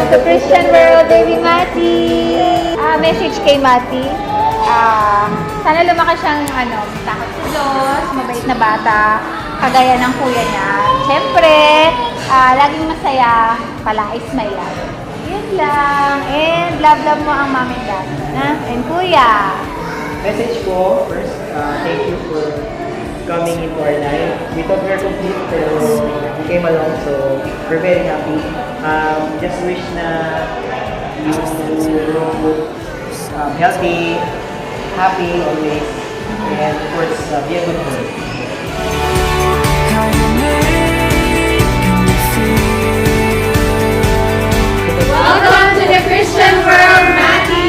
to Christian World, baby Mati! Message kay Mati. Sana lumaki siyang takot sa Diyos, mabait na bata, kagaya ng kuya niya. Siyempre, laging masaya, palais may love. Yun lang. And love mo ang mami and daddy. And kuya. Message ko, first, thank you for coming into our life. We thought we were complete, pero you came along, so we're very happy. Just wish na you healthy, happy always, and of course, be a good boy. Welcome to the Christian World, Mati!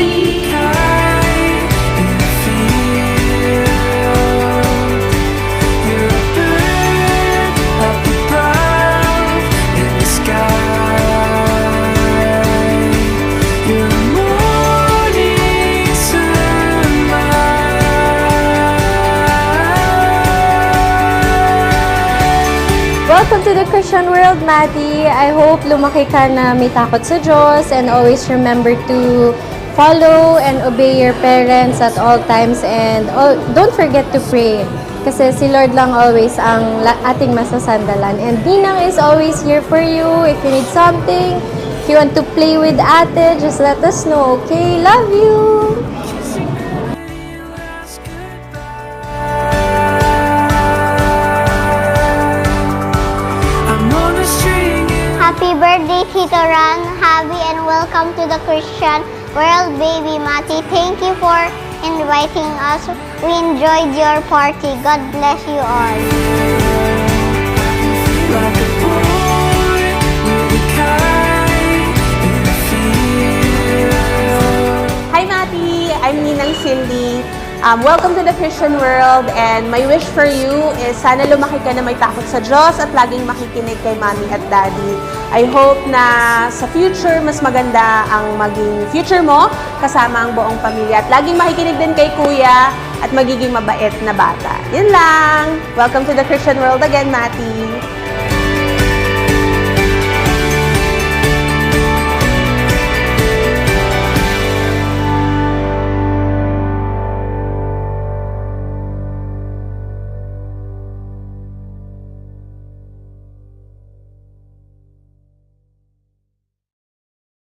Welcome to the Christian World, Mati. I hope lumaki ka na may takot sa Diyos and always remember to follow and obey your parents at all times, and don't forget to pray kasi si Lord lang always ang ating masasandalan, and Ninang is always here for you if you need something. If you want to play with ate, just let us know, okay? Love you! Happy birthday, Tito Ran, Javi, and welcome to the Christian World, baby Mati. Thank you for inviting us. We enjoyed your party. God bless you all. Hi Mati, I'm Ninang Cindy. Welcome to the Christian World, and my wish for you is sana lumaki ka na may takot sa Diyos at laging makikinig kay Mommy at Daddy. I hope na sa future, mas maganda ang maging future mo kasama ang buong pamilya, at laging makikinig din kay Kuya at magiging mabait na bata. Yun lang! Welcome to the Christian World again, Mati!